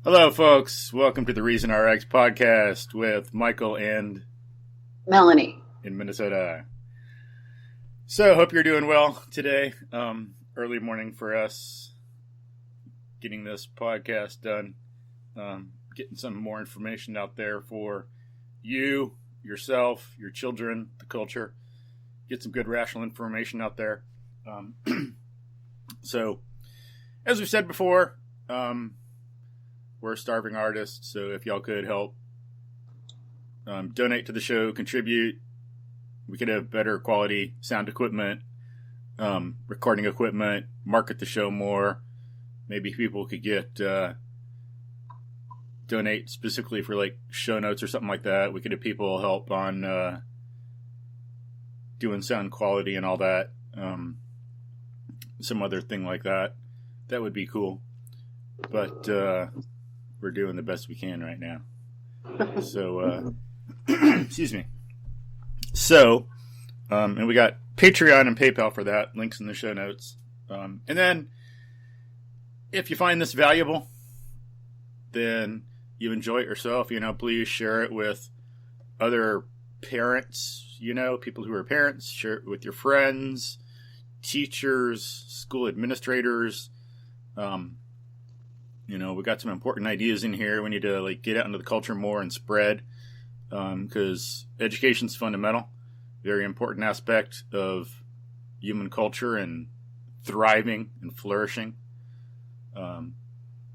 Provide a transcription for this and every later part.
Hello, folks. Welcome to the Reason RX podcast with Michael and Melanie in Minnesota. So, hope you're doing well today. Early morning for us, getting this podcast done, getting some more information out there for you, yourself, your children, the culture. Get some good rational information out there. So, as we've said before, we're starving artists, so if y'all could help donate to the show, contribute, we could have better quality sound equipment, recording equipment, market the show more. Maybe people could get donate specifically for like show notes or something like that. We could have people help on doing sound quality and all that. Some other thing like that. That would be cool. But we're doing the best we can right now. So, excuse me. So, and we got Patreon and PayPal for that. Links in the show notes. And then, if you find this valuable, then you enjoy it yourself, please share it with other parents, people who are parents. Share it with your friends, teachers, school administrators. We got some important ideas in here. We need to get out into the culture more and spread, because education's fundamental, very important aspect of human culture and thriving and flourishing.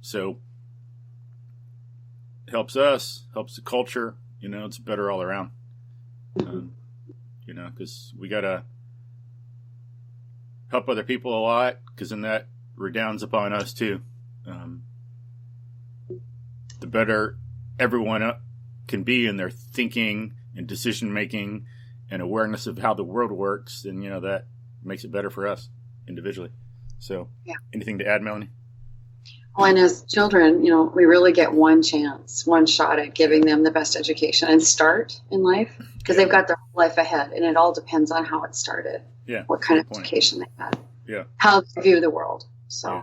So it helps us, helps the culture. It's better all around. Because we gotta help other people a lot, because then that redounds upon us too. The better everyone can be in their thinking and decision making and awareness of how the world works, then that makes it better for us individually. So, yeah. Anything to add, Melanie? Well, and as children, we really get one chance, one shot at giving them the best education and start in life, because they've got their whole life ahead, and it all depends on how it started. Yeah. What kind of education they had. Yeah. How they view the world. So. Yeah.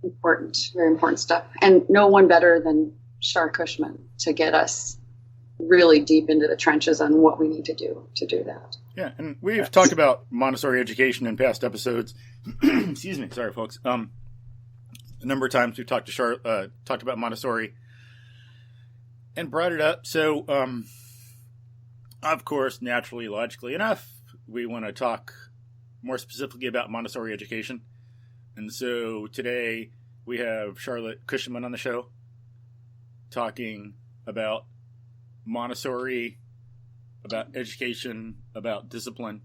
Important, very important stuff. And no one better than Charlotte Cushman to get us really deep into the trenches on what we need to do that. Yeah, and we've talked about Montessori education in past episodes. Excuse me, sorry, folks. A number of times we've talked to Charlotte, talked about Montessori and brought it up. So, of course, naturally, logically enough, we want to talk more specifically about Montessori education. And so today we have Charlotte Cushman on the show talking about Montessori, about education, about discipline.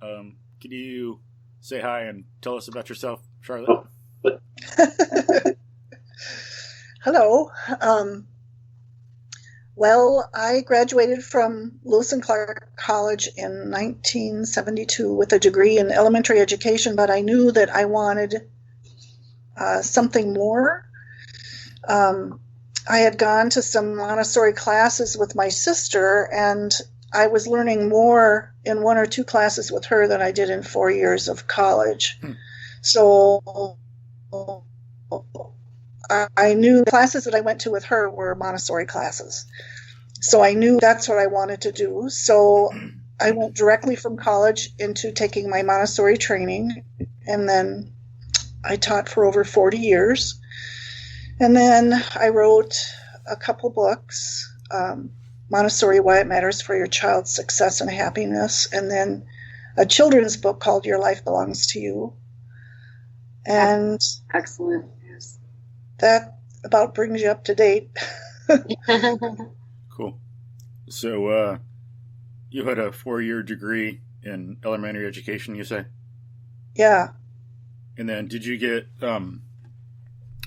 Can you say hi and tell us about yourself, Charlotte? Hello. Well, I graduated from Lewis and Clark College in 1972 with a degree in elementary education, but I knew that I wanted something more. I had gone to some Montessori classes with my sister, and I was learning more in one or two classes with her than I did in 4 years of college. So I knew the classes that I went to with her were Montessori classes. So I knew that's what I wanted to do. So I went directly from college into taking my Montessori training, and then I taught for over 40 years. And then I wrote a couple books, Montessori, Why It Matters for Your Child's Success and Happiness, and then a children's book called Your Life Belongs to You. And excellent. Yes. That about brings you up to date. Cool. So you had a 4-year degree in elementary education, you say? Yeah. And then did you get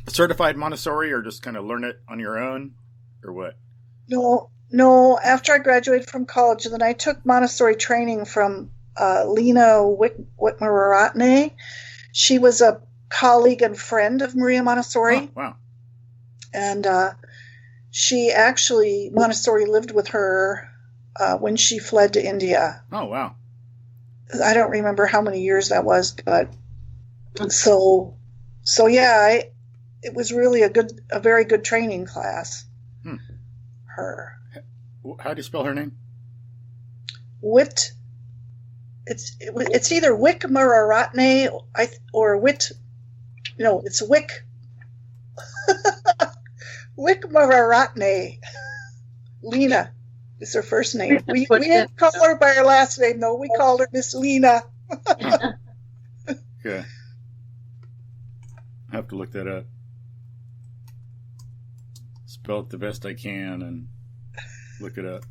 certified Montessori, or just kind of learn it on your own, or what? No. After I graduated from college, then I took Montessori training from Lena Wikramaratne. She was a colleague and friend of Maria Montessori. Oh, wow. And she actually, Montessori lived with her when she fled to India. Oh, wow. I don't remember how many years that was, but so yeah, it was really a very good training class. Her. How do you spell her name? It's either Wikramaratne or Wit. No, it's Wikramaratne. Lena is her first name. We didn't call her by her last name, though. We called her Miss Lena. Okay. I have to look that up. Spell it the best I can and look it up.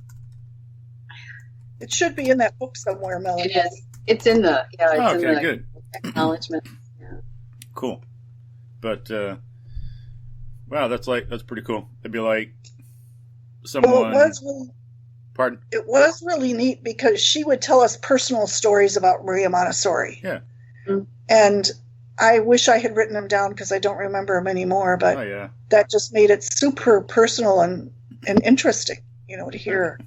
It should be in that book somewhere, Melanie. It is. It's in the Good. Acknowledgement. Yeah. Cool. But wow, that's pretty cool. It'd be like someone. Pardon? It was really neat because she would tell us personal stories about Maria Montessori. Yeah. Mm-hmm. And I wish I had written them down because I don't remember them anymore. But that just made it super personal and interesting, to hear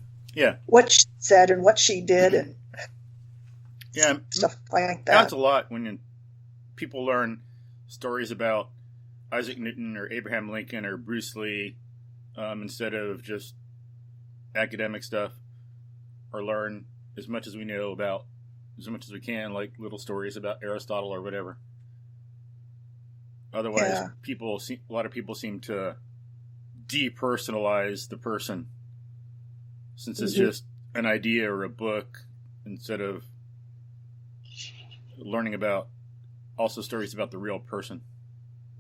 what she said and what she did and stuff like that. That's a lot when people learn stories about Isaac Newton or Abraham Lincoln or Bruce Lee instead of just academic stuff, or learn as much as we know about, as much as we can, like little stories about Aristotle or whatever. Otherwise, a lot of people seem to depersonalize the person, since it's just an idea or a book, instead of learning about also stories about the real person.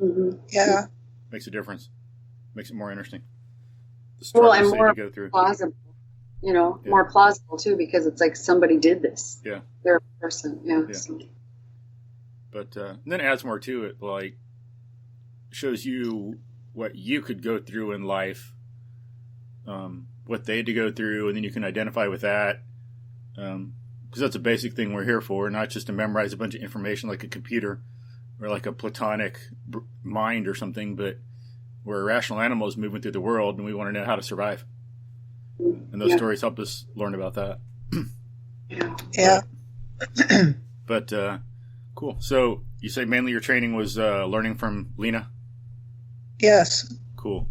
Mm-hmm. Yeah, makes a difference. Makes it more interesting. And more plausible. More plausible too, because it's like somebody did this. Yeah, they're a person. Yeah. So. But then it adds more to it, like shows you what you could go through in life, what they had to go through, and then you can identify with that. Because that's a basic thing we're here for, not just to memorize a bunch of information like a computer or like a platonic mind or something, but we're rational animals moving through the world, and we want to know how to survive. And those stories help us learn about that. Yeah. But cool. So you say mainly your training was learning from Lena? Yes. Cool.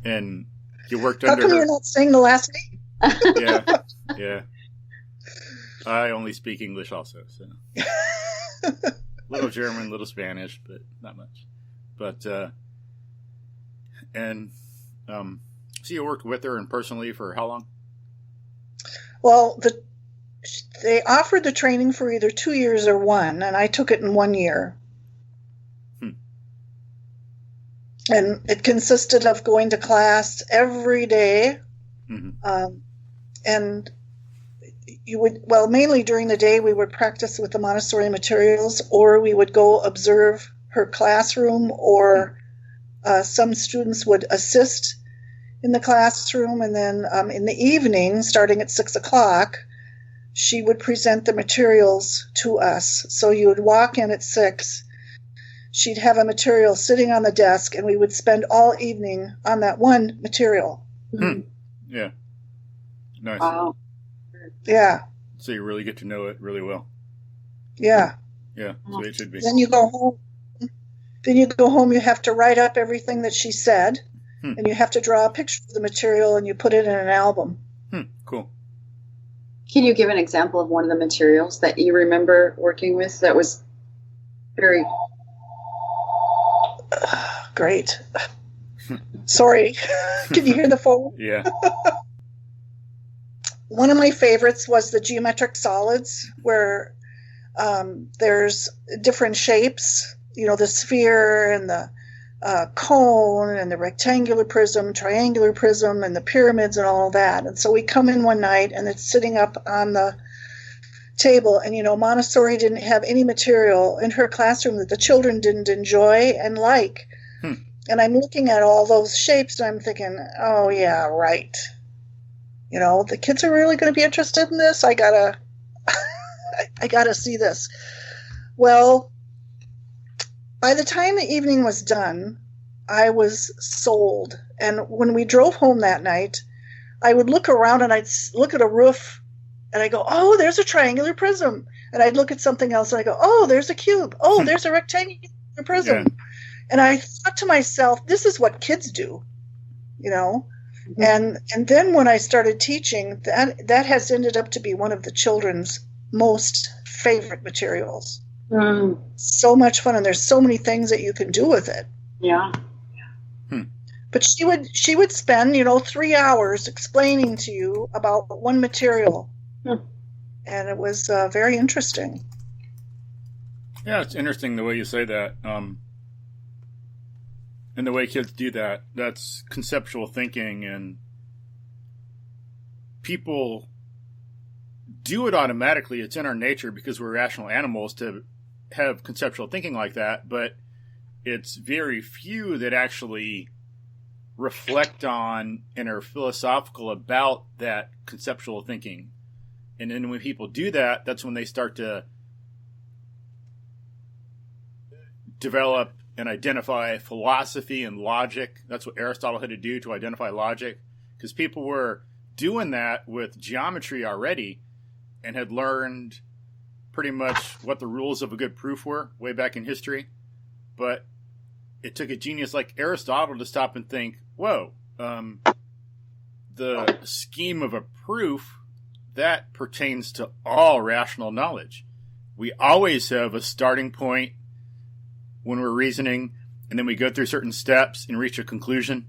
And you worked How under come her. You're not saying the last name? Yeah. I only speak English also, so. Little German, little Spanish, but not much. But so you worked with her and personally for how long? Well, they offered the training for either 2 years or 1, and I took it in 1 year. And it consisted of going to class every day. Mm-hmm. And you would, mainly during the day, we would practice with the Montessori materials, or we would go observe her classroom, or some students would assist in the classroom. And then in the evening, starting at 6 o'clock, she would present the materials to us. So you would walk in at 6. She'd have a material sitting on the desk, and we would spend all evening on that one material. Yeah. Nice. Wow. Yeah. So you really get to know it really well. Yeah. Yeah, so it should be. Then you go home. You have to write up everything that she said, and you have to draw a picture of the material, and you put it in an album. Cool. Can you give an example of one of the materials that you remember working with that was very... Great. Sorry. Can you hear the phone? Yeah. One of my favorites was the geometric solids, where there's different shapes, the sphere and the cone and the rectangular prism, triangular prism, and the pyramids and all that. And so we come in one night, and it's sitting up on the table, and Montessori didn't have any material in her classroom that the children didn't enjoy and like. And I'm looking at all those shapes, and I'm thinking, oh yeah, right. The kids are really going to be interested in this. I gotta see this. Well, by the time the evening was done, I was sold. And when we drove home that night, I would look around, and I'd look at a roof, and I go, oh, there's a triangular prism. And I'd look at something else, and I go, oh, there's a cube. Oh, there's a rectangular prism. Yeah. And I thought to myself, this is what kids do, you know. And then when I started teaching, that has ended up to be one of the children's most favorite materials. So much fun, and there's so many things that you can do with it. Yeah. But she would spend 3 hours explaining to you about one material, and it was very interesting. Yeah, it's interesting the way you say that, and the way kids do that. That's conceptual thinking, and people do it automatically. It's in our nature because we're rational animals to have conceptual thinking like that, but it's very few that actually reflect on and are philosophical about that conceptual thinking. And then when people do that, that's when they start to develop and identify philosophy and logic. That's what Aristotle had to do to identify logic, because people were doing that with geometry already and had learned pretty much what the rules of a good proof were way back in history. But it took a genius like Aristotle to stop and think, whoa, the scheme of a proof, that pertains to all rational knowledge. We always have a starting point when we're reasoning, and then we go through certain steps and reach a conclusion.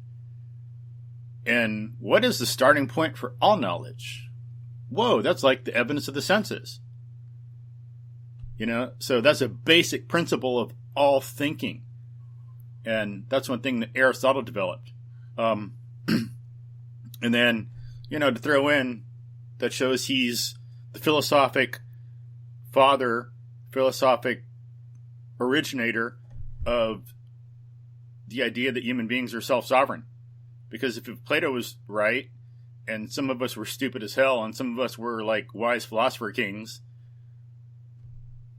And what is the starting point for all knowledge? Whoa, that's like the evidence of the senses. So that's a basic principle of all thinking. And that's one thing that Aristotle developed. And then, to throw in, that shows he's the philosophic originator of the idea that human beings are self-sovereign. Because if Plato was right, and some of us were stupid as hell, and some of us were like wise philosopher kings,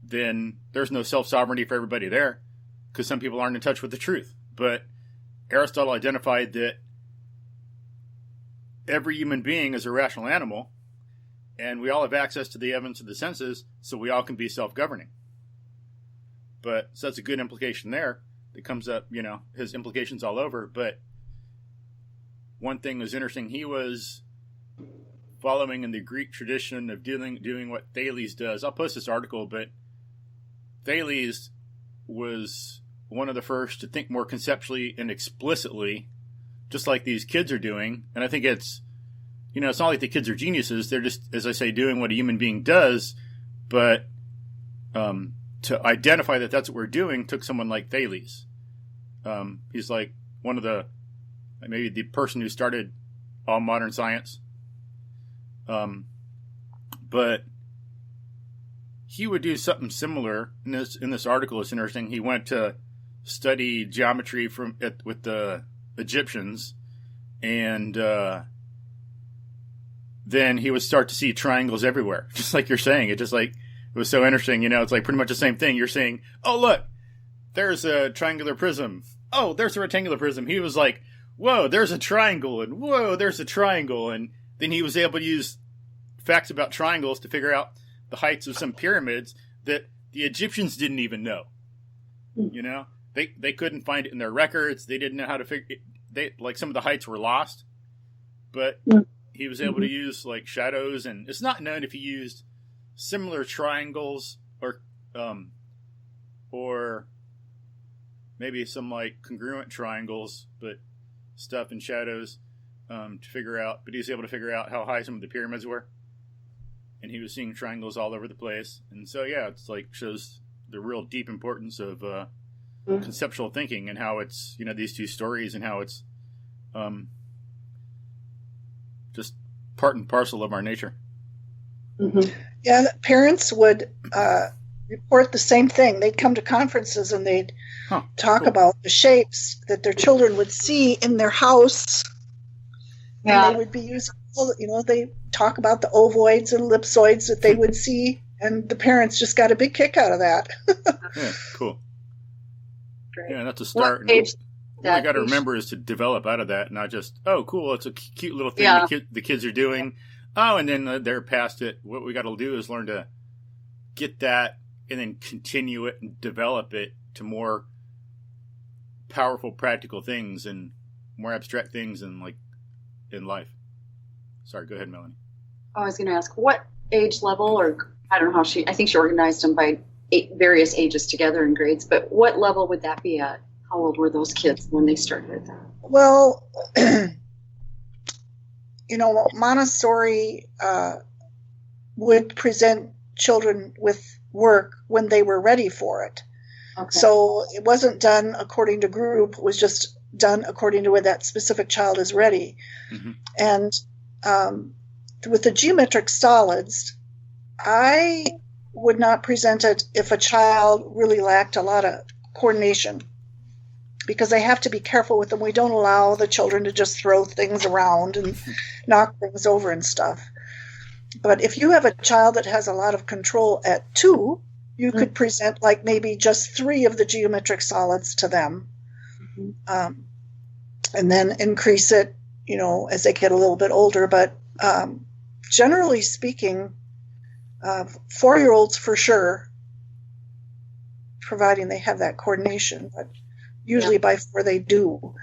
then there's no self-sovereignty for everybody there, because some people aren't in touch with the truth. But Aristotle identified that every human being is a rational animal, and we all have access to the evidence of the senses, so we all can be self-governing. So that's a good implication there that comes up, his implications all over. But one thing was interesting, he was following in the Greek tradition of doing what Thales does. I'll post this article, but Thales was one of the first to think more conceptually and explicitly, just like these kids are doing. And I think it's not like the kids are geniuses. They're just, as I say, doing what a human being does. But to identify that that's what we're doing took someone like Thales. He's like one of maybe the person who started all modern science. But he would do something similar. In this article, it's interesting. He went to study geometry with the Egyptians, and then he would start to see triangles everywhere, just like you're saying. It was so interesting. It's like pretty much the same thing. You're saying, oh, look, there's a triangular prism. Oh, there's a rectangular prism. He was like, whoa, there's a triangle, and whoa, there's a triangle. And then he was able to use facts about triangles to figure out the heights of some pyramids that the Egyptians didn't even know. They couldn't find it in their records. They didn't know how to figure it. Like some of the heights were lost, but he was able to use like shadows, and it's not known if he used similar triangles or maybe some like congruent triangles, but stuff in shadows to figure out. But he was able to figure out how high some of the pyramids were, and he was seeing triangles all over the place. And so it's like shows the real deep importance of conceptual thinking, and how it's these two stories, and how it's just part and parcel of our nature. Yeah, parents would report the same thing. They'd come to conferences and they'd talk about the shapes that their children would see in their house. Yeah. And they would be using, they talk about the ovoids and ellipsoids that they would see, and the parents just got a big kick out of that. Yeah, cool. Great. Yeah, that's a start. What age? What I got to remember is to develop out of that, not just, oh, cool, it's a cute little thing the kids are doing. Oh, and then they're past it. What we got to do is learn to get that and then continue it and develop it to more powerful, practical things and more abstract things in life. Sorry, go ahead, Melanie. I was going to ask what age level, or I don't know how I think she organized them by various ages together in grades, but what level would that be at? How old were those kids when they started that? Well, Montessori would present children with work when they were ready for it. Okay. So it wasn't done according to group, it was just done according to when that specific child is ready. Mm-hmm. And with the geometric solids, I would not present it if a child really lacked a lot of coordination, because I have to be careful with them. We don't allow the children to just throw things around and knock things over and stuff. But if you have a child that has a lot of control at 2, you could present like maybe just 3 of the geometric solids to them, and then increase it, as they get a little bit older. But generally speaking, 4-year-olds for sure, providing they have that coordination. But usually by 4 they do,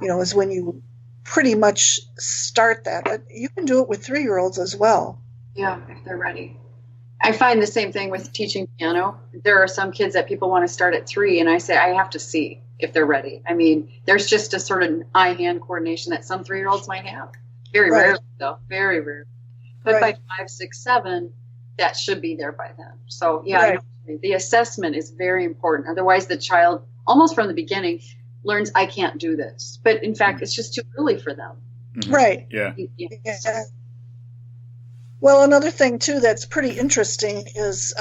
is when you pretty much start that. But you can do it with 3-year-olds as well. Yeah, if they're ready. I find the same thing with teaching piano. There are some kids that people want to start at 3, and I say I have to see if they're ready. I mean, there's just a sort of eye-hand coordination that some 3-year-olds might have. Very rarely, though. Very rare. But by 5, 6, 7, that should be there by then. So, the assessment is very important. Otherwise, the child, almost from the beginning, learns, I can't do this. But, in fact, it's just too early for them. Mm-hmm. Right. Yeah. Well, another thing, too, that's pretty interesting is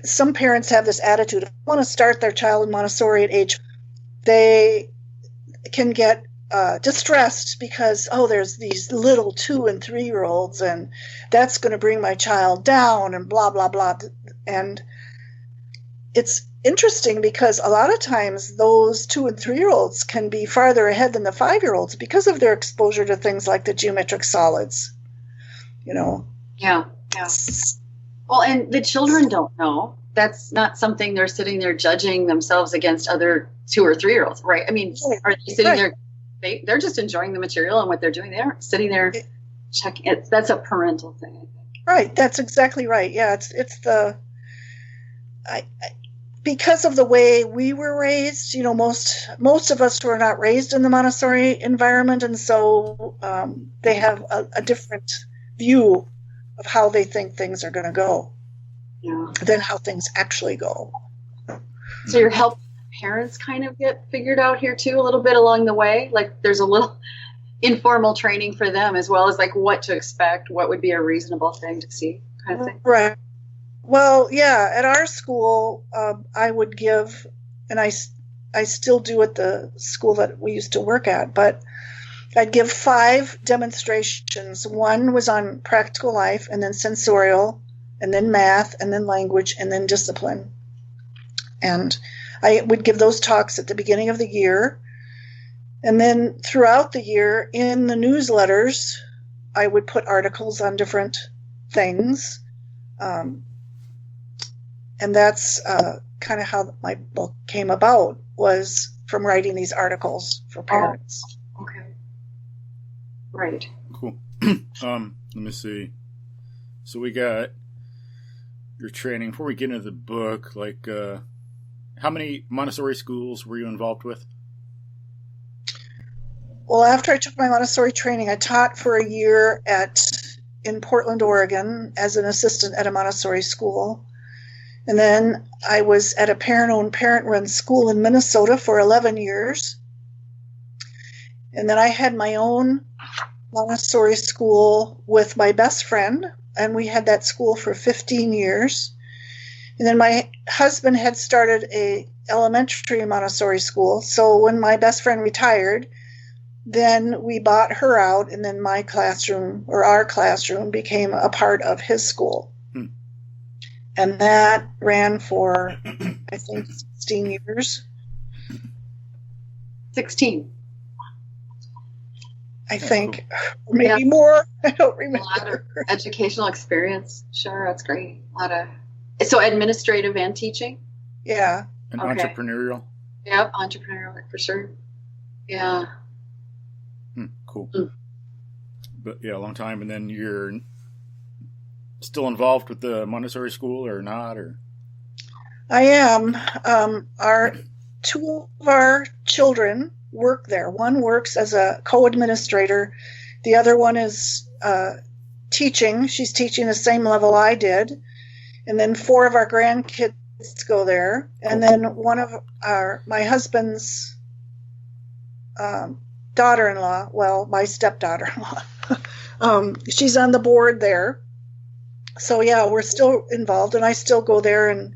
some parents have this attitude. If they want to start their child in Montessori at age, they can get distressed because, there's these little 2 and 3-year-olds, and that's going to bring my child down, and blah, blah, blah. And it's interesting because a lot of times those 2 and 3-year-olds can be farther ahead than the 5-year-olds because of their exposure to things like the geometric solids, Yeah. Well, and the children don't know. That's not something they're sitting there judging themselves against other 2 or 3-year-olds, right? I mean, are they sitting there? They're just enjoying the material and what they're doing. They aren't sitting there checking it. That's a parental thing, I think. Right. That's exactly right. Yeah. It's the, because of the way we were raised, most of us were not raised in the Montessori environment. And so they have a different view of how they think things are going to go than how things actually go. So you're helping parents kind of get figured out here too, a little bit along the way. Like there's a little informal training for them as well as like what to expect, what would be a reasonable thing to see kind of thing. Right. Well, yeah, at our school, I would give, and I still do at the school that we used to work at, but I'd give 5 demonstrations. One was on practical life, and then sensorial, and then math, and then language, and then discipline. And I would give those talks at the beginning of the year. And then throughout the year, in the newsletters, I would put articles on different things. And that's kind of how my book came about, was from writing these articles for parents. Oh, okay. Right. Cool. Let me see. So we got your training. Before we get into the book, like, how many Montessori schools were you involved with? Well, after I took my Montessori training, I taught for a year in Portland, Oregon, as an assistant at a Montessori school. And then I was at a parent-owned, parent-run school in Minnesota for 11 years. And then I had my own Montessori school with my best friend, and we had that school for 15 years. And then my husband had started a elementary Montessori school. So when my best friend retired, then we bought her out, and then my classroom, or our classroom, became a part of his school. And that ran for, I think, 16 years. 16. I think. Or maybe more. I don't remember. A lot of educational experience. Sure, that's great. So administrative and teaching? Yeah. And Okay. entrepreneurial. Yep, entrepreneurial for sure. Yeah. Cool. Mm. But yeah, a long time. And then you're still involved with the Montessori school or not? Or I am. Our two of our children work there. One works as a co-administrator. The other one is teaching. She's teaching the same level I did. And then 4 of our grandkids go there. And then one of my husband's daughter-in-law, well, my stepdaughter-in-law, she's on the board there. So yeah, we're still involved, and I still go there, and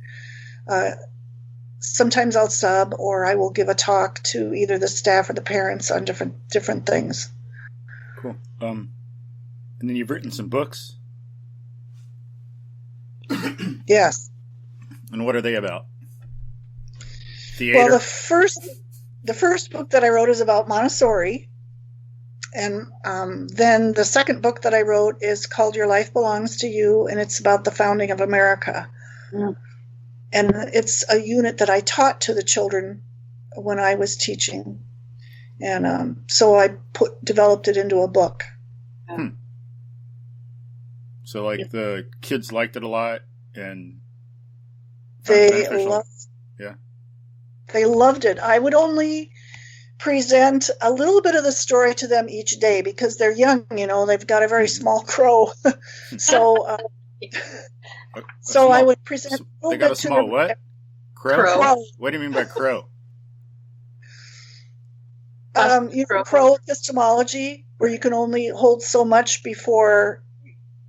sometimes I'll sub, or I will give a talk to either the staff or the parents on different things. cool. And then you've written some books. Yes. And what are they about? Theater. Well, the first book that I wrote is about Montessori, and then the second book that I wrote is called Your Life Belongs to You, and it's about the founding of America. Yeah. And it's a unit that I taught to the children when I was teaching, and so I developed it into a book. So, like, the kids liked it a lot, and They loved it. I would only present a little bit of the story to them each day because they're young, they've got a very small crow. So I would present a They little got a bit to small them. what? Crow? Crow. What do you mean by crow? Crow epistemology, where you can only hold so much before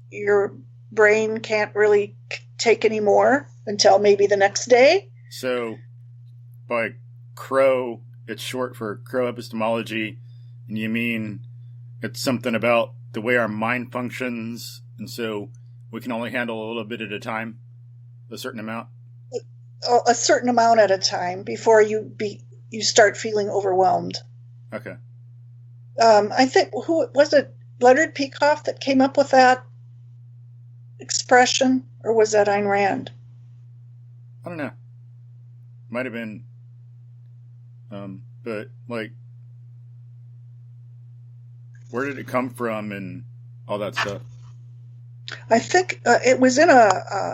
your brain can't really take any more until maybe the next day. So, by crow, it's short for crow epistemology, and you mean it's something about the way our mind functions, and so we can only handle a little bit at a time, a certain amount? A certain amount at a time before you start feeling overwhelmed. Okay. I think, who was it, Leonard Peikoff that came up with that expression, or was that Ayn Rand? I don't know. Might have been. But, like, where did it come from and all that stuff? I think it was in a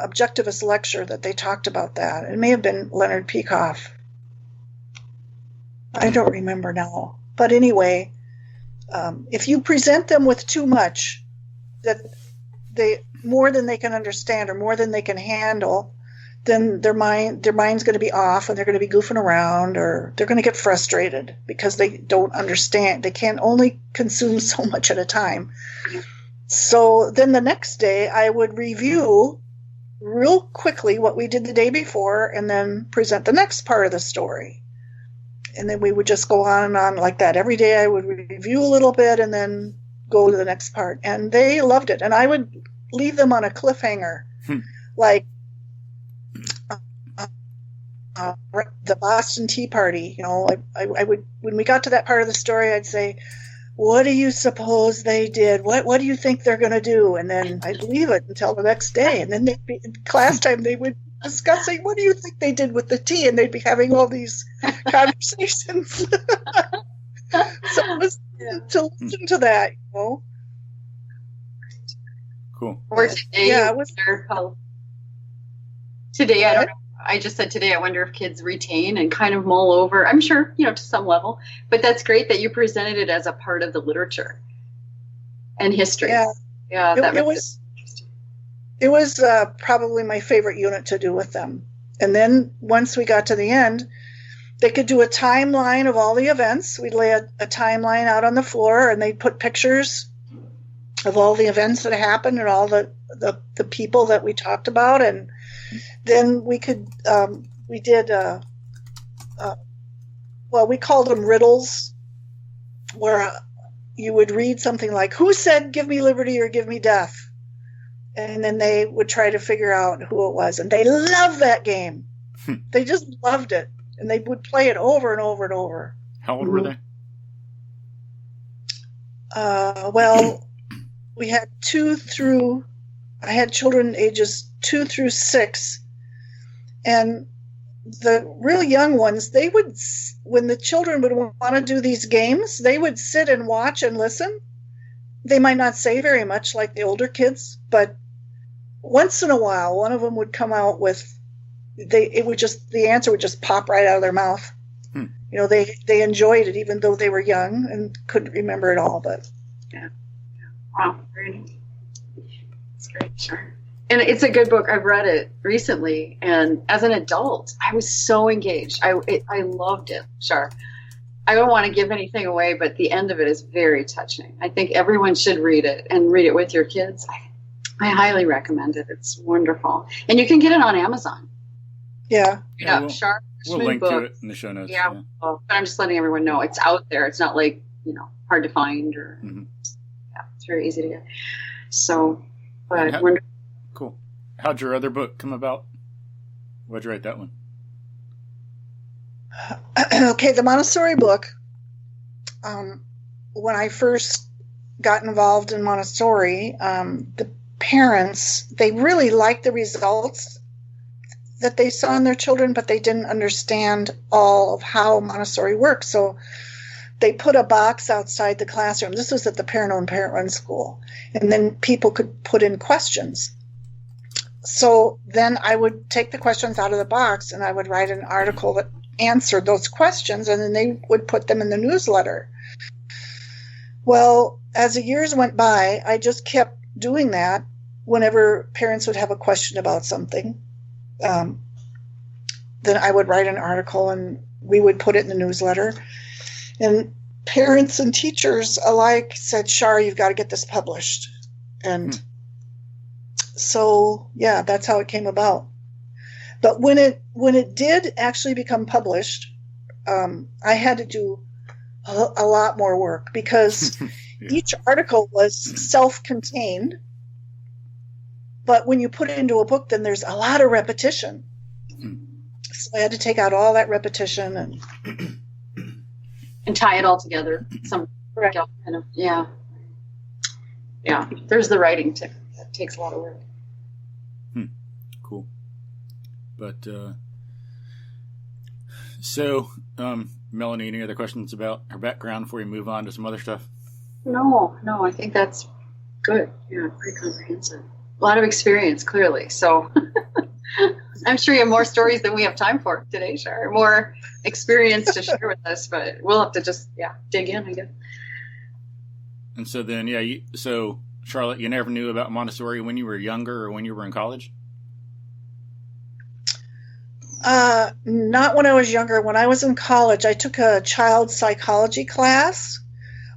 objectivist lecture that they talked about that. It may have been Leonard Peikoff. I don't remember now. But anyway, if you present them with too much, that more than they can understand or more than they can handle, then their mind's going to be off, and they're going to be goofing around, or they're going to get frustrated because they don't understand. They can only consume so much at a time. So then the next day I would review real quickly what we did the day before and then present the next part of the story. And then we would just go on and on like that. Every day I would review a little bit and then go to the next part. And they loved it. And I would leave them on a cliffhanger, like the Boston Tea Party. I would, when we got to that part of the story, I'd say, what do you suppose they did? What do you think they're going to do? And then I'd leave it until the next day. And then they'd be, in class time, they would be discussing, what do you think they did with the tea? And they'd be having all these conversations. So it was to listen to that, Cool. Or today, Yeah, it was- today, I don't know. I just said today, I wonder if kids retain and kind of mull over. I'm sure, to some level. But that's great that you presented it as a part of the literature and history. Yeah, it was probably my favorite unit to do with them. And then once we got to the end, they could do a timeline of all the events. We'd lay a timeline out on the floor, and they'd put pictures of all the events that happened and all the people that we talked about. And then we could, we called them riddles, where you would read something like, who said, give me liberty or give me death? And then they would try to figure out who it was. And they loved that game. They just loved it. And they would play it over and over and over. How old were they? Well, we had I had children ages 2 through 6. And the real young ones, they would, when the children would want to do these games, they would sit and watch and listen. They might not say very much like the older kids, but once in a while, one of them would come out with, the answer would just pop right out of their mouth. You know, they enjoyed it, even though they were young and couldn't remember it all. But yeah. Wow, very nice. It's great, sure. And it's a good book. I've read it recently, and as an adult, I was so engaged. I loved it. Sure. I don't want to give anything away, but the end of it is very touching. I think everyone should read it and read it with your kids. I highly recommend it. It's wonderful, and you can get it on Amazon. Yeah. We'll link to it in the show notes. Yeah. But I'm just letting everyone know it's out there. It's not like, hard to find or it's very easy to get. So, but wonderful. Cool. How'd your other book come about? Why'd you write that one? Okay, the Montessori book. When I first got involved in Montessori, the parents, they really liked the results that they saw in their children, but they didn't understand all of how Montessori works. So they put a box outside the classroom. This was at the parent-owned, parent-run school. And then people could put in questions. So then I would take the questions out of the box and I would write an article that answered those questions, and then they would put them in the newsletter. Well, as the years went by, I just kept doing that whenever parents would have a question about something. Then I would write an article and we would put it in the newsletter. And parents and teachers alike said, Char, you've got to get this published. And so, yeah, that's how it came about. But when it did actually become published, I had to do a lot more work because each article was self-contained. But when you put it into a book, then there's a lot of repetition. So I had to take out all that repetition and tie it all together. Right. Kind of, yeah. There's the writing tip. That takes a lot of work. Cool. But so, Melanie, any other questions about her background before we move on to some other stuff? No, I think that's good. Yeah, pretty comprehensive. A lot of experience, clearly. So I'm sure you have more stories than we have time for today, Char. More experience to share with us, but we'll have to just, dig in, I guess. And so then, so Charlotte, you never knew about Montessori when you were younger or when you were in college? Not when I was younger. When I was in college, I took a child psychology class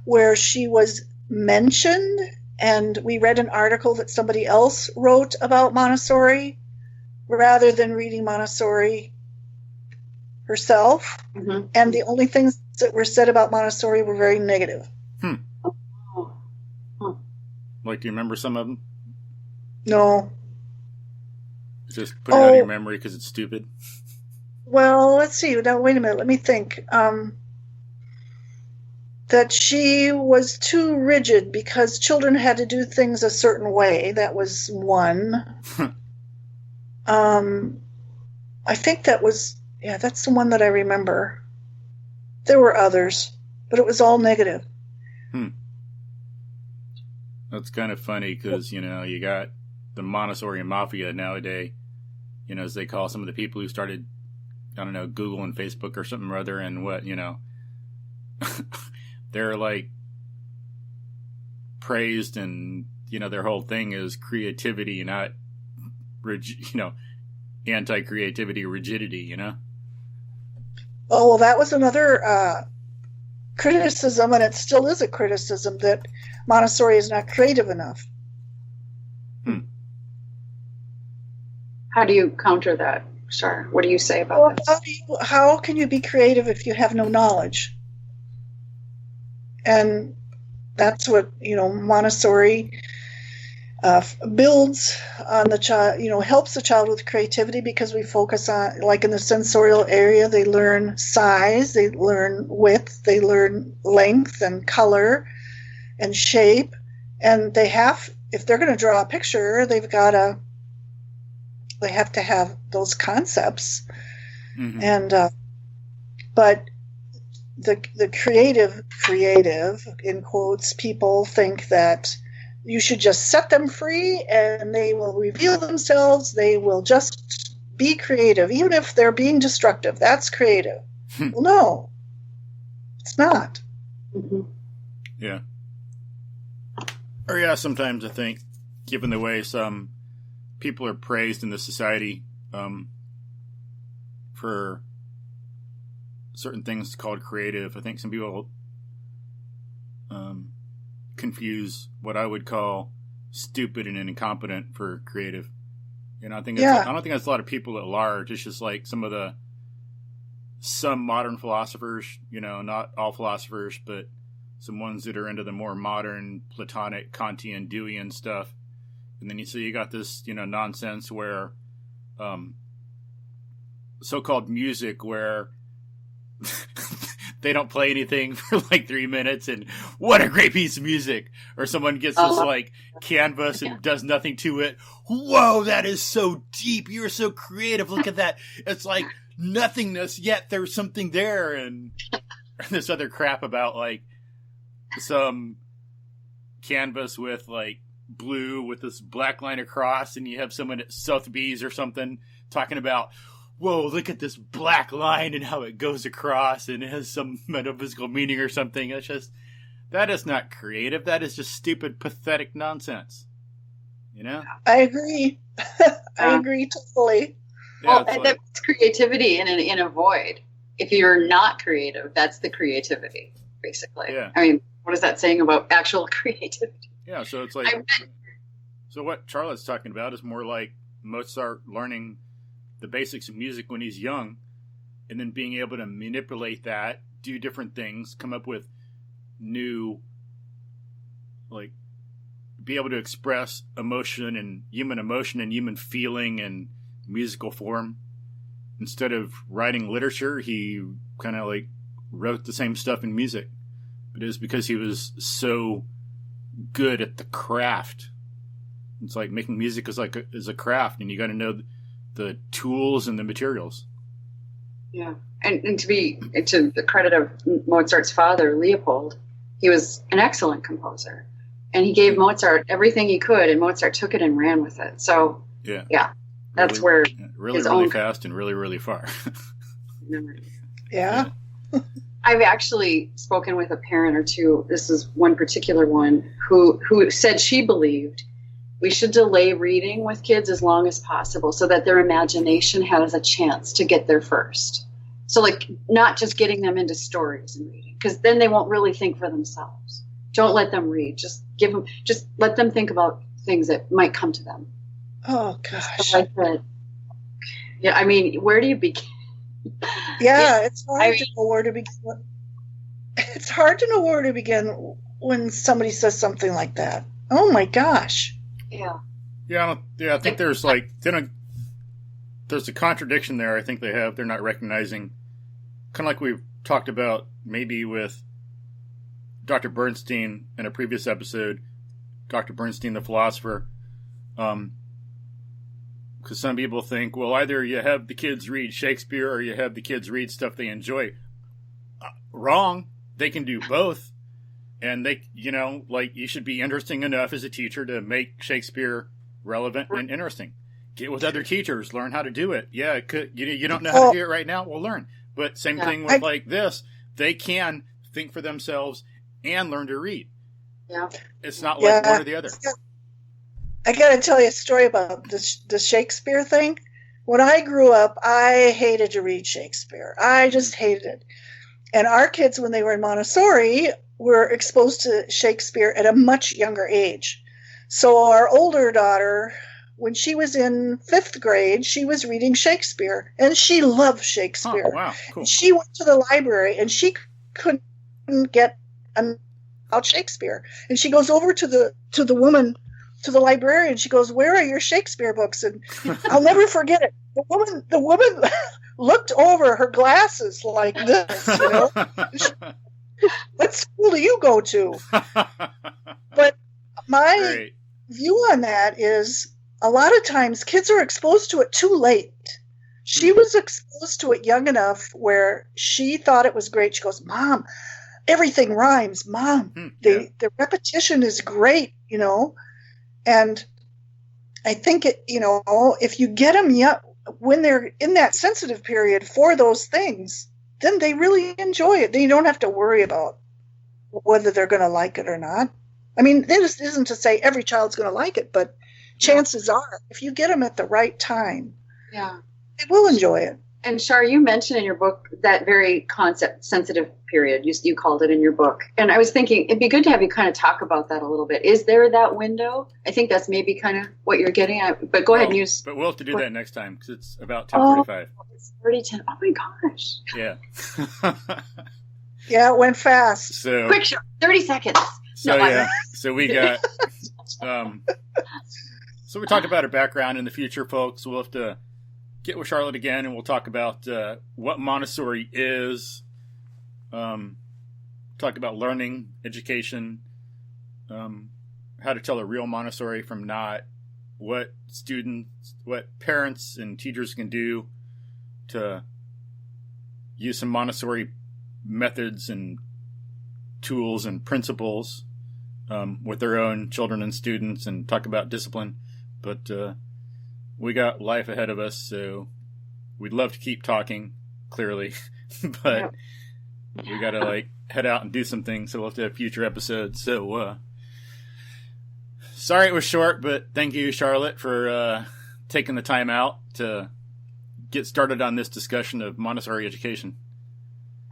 where she was mentioned, and we read an article that somebody else wrote about Montessori rather than reading Montessori herself. Mm-hmm. And the only things that were said about Montessori were very negative. Like, do you remember some of them? No. Just put it out of your memory because it's stupid. Well, let's see. Now, wait a minute. Let me think. That she was too rigid because children had to do things a certain way. That was one. I think that was, that's the one that I remember. There were others, but it was all negative. That's kind of funny because, you got the Montessori Mafia nowadays, as they call some of the people who started, I don't know, Google and Facebook or something or other, and what, they're like praised, and, their whole thing is creativity, not, anti-creativity, rigidity, Oh, well, that was another criticism, and it still is a criticism, that Montessori is not creative enough. How do you counter that, Char? What do you say about that? How can you be creative if you have no knowledge? And that's what, Montessori builds on the child, helps the child with creativity, because we focus on, like in the sensorial area, they learn size, they learn width, they learn length and color and shape. And if they're going to draw a picture, they have to have those concepts. Mm-hmm. And but the creative in quotes people think that you should just set them free and they will reveal themselves. They will just be creative, even if they're being destructive. That's creative. Well, no, it's not. Mm-hmm. Yeah. Or yeah, sometimes I think, given the way some people are praised in this society for certain things called creative, I think some people confuse what I would call stupid and incompetent for creative. You know, I don't think that's a lot of people at large. It's just like some modern philosophers, you know, not all philosophers, but some ones that are into the more modern Platonic, Kantian, Deweyan stuff. And then you got this, you know, nonsense where so-called music where they don't play anything for like 3 minutes and what a great piece of music. Or someone gets this like canvas and does nothing to it. Whoa, that is so deep. You're so creative. Look at that. It's like nothingness, yet there's something there. And this other crap about like some canvas with like blue with this black line across, and you have someone at Sotheby's or something talking about, whoa, look at this black line and how it goes across and it has some metaphysical meaning or something. It's just, that is not creative. That is just stupid, pathetic nonsense. You know? I agree. I agree totally. Well, that's creativity in a void. If you're not creative, that's the creativity, basically. Yeah. I mean, what is that saying about actual creativity? Yeah, so it's like, so what Charlotte's talking about is more like Mozart learning the basics of music when he's young, and then being able to manipulate that, do different things, come up with new, like, be able to express emotion and human feeling and musical form. Instead of writing literature, he kind of like wrote the same stuff in music. But it was because he was so good at the craft. It's like making music is a craft, and you got to know the tools and the materials. Yeah, and to the credit of Mozart's father, Leopold, he was an excellent composer, and he gave Mozart everything he could, and Mozart took it and ran with it. So yeah, that's really fast and really, really far. Yeah. I've actually spoken with a parent or two. This is one particular one who said she believed we should delay reading with kids as long as possible so that their imagination has a chance to get there first. So like not just getting them into stories and reading, because then they won't really think for themselves. Don't let them read. Just let them think about things that might come to them. Oh gosh. So I said, yeah, I mean, where do you begin? Yeah, it's hard to know where to begin. It's hard to know where to begin when somebody says something like that. Oh my gosh. Yeah. I think there's there's a contradiction there. I think they're not recognizing, kind of like we've talked about maybe with Dr. Bernstein in a previous episode, Dr. Bernstein, the philosopher, because some people think, well, either you have the kids read Shakespeare or you have the kids read stuff they enjoy. Wrong. They can do both. And they, you should be interesting enough as a teacher to make Shakespeare relevant and interesting. Get with other teachers, learn how to do it. Yeah, it could, you don't know how to do it right now? Well, learn. But same thing with like this. They can think for themselves and learn to read. Yeah. It's not like one or the other. I got to tell you a story about the Shakespeare thing. When I grew up, I hated to read Shakespeare. I just hated it. And our kids, when they were in Montessori, were exposed to Shakespeare at a much younger age. So our older daughter, when she was in 5th grade, she was reading Shakespeare, and she loved Shakespeare. Oh, wow, cool. She went to the library, and she couldn't get about Shakespeare. And she goes over to the woman, to the librarian. She goes, "Where are your Shakespeare books?" And I'll never forget it. The woman looked over her glasses like this, What school do you go to? But my view on that is a lot of times kids are exposed to it too late. She was exposed to it young enough where she thought it was great. She goes, Mom, everything rhymes. Mom, the repetition is great, And I think, if you get them when they're in that sensitive period for those things, then they really enjoy it. They don't have to worry about whether they're going to like it or not. I mean, this isn't to say every child's going to like it, but chances are, if you get them at the right time, they will enjoy it. And Char, you mentioned in your book that very concept sensitive period. You called it in your book. And I was thinking it'd be good to have you kind of talk about that a little bit. Is there that window? I think that's maybe kind of what you're getting at. But go ahead and use. But we'll have to do that next time because it's about 10:45. It's 30:10. Oh my gosh. Yeah. Yeah, it went fast. So quick, Char, 30 seconds. So we got. So we talk about her background in the future, folks. We'll have to get with Charlotte again, and we'll talk about what Montessori is. Talk about learning, education, how to tell a real Montessori from not, what parents and teachers can do to use some Montessori methods and tools and principles with their own children and students, and talk about discipline. But we got life ahead of us, so we'd love to keep talking, clearly, but we got to head out and do some things, so we'll have to have future episodes. So sorry it was short, but thank you, Charlotte, for taking the time out to get started on this discussion of Montessori education.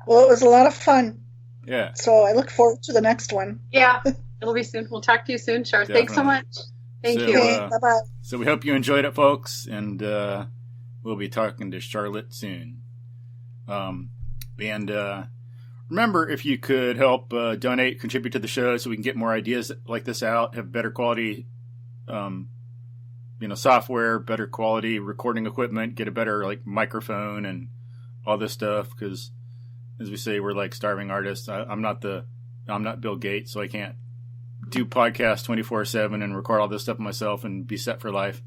Well, it was a lot of fun. Yeah. So I look forward to the next one. Yeah, it'll be soon. We'll talk to you soon, Char. Definitely. Thanks so much. Thank you. Okay, bye-bye. So we hope you enjoyed it, folks, and we'll be talking to Charlotte soon. Remember, if you could help donate, contribute to the show so we can get more ideas like this out, have better quality software, better quality recording equipment, get a better microphone and all this stuff, because as we say, we're starving artists. I'm not Bill Gates, so I can't do podcasts 24/7 and record all this stuff myself and be set for life.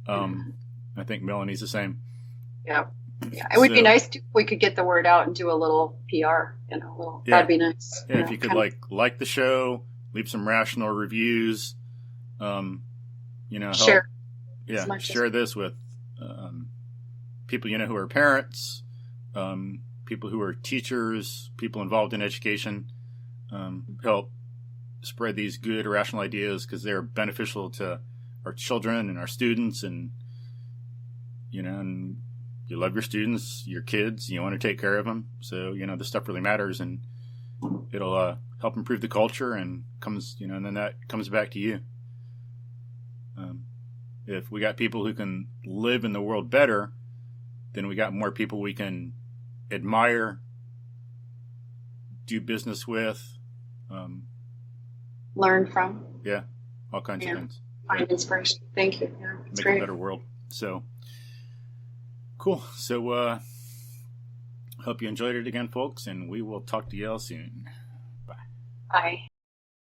I think Melanie's the same. Yeah. It would be nice if we could get the word out and do a little PR, that'd be nice. Yeah, if you could like the show, leave some rational reviews, help, share. Yeah, share this with people who are parents, people who are teachers, people involved in education. Help spread these good, rational ideas because they're beneficial to our children and our students, and and you love your students, your kids, you want to take care of them. So, this stuff really matters, and it'll help improve the culture, and and then that comes back to you. If we got people who can live in the world better, then we got more people we can admire, do business with, learn from. Yeah, all kinds of things. Find inspiration. Thank you. Yeah, it's make great. a better world. So cool. So hope you enjoyed it again, folks, and we will talk to you all soon. Bye. Bye.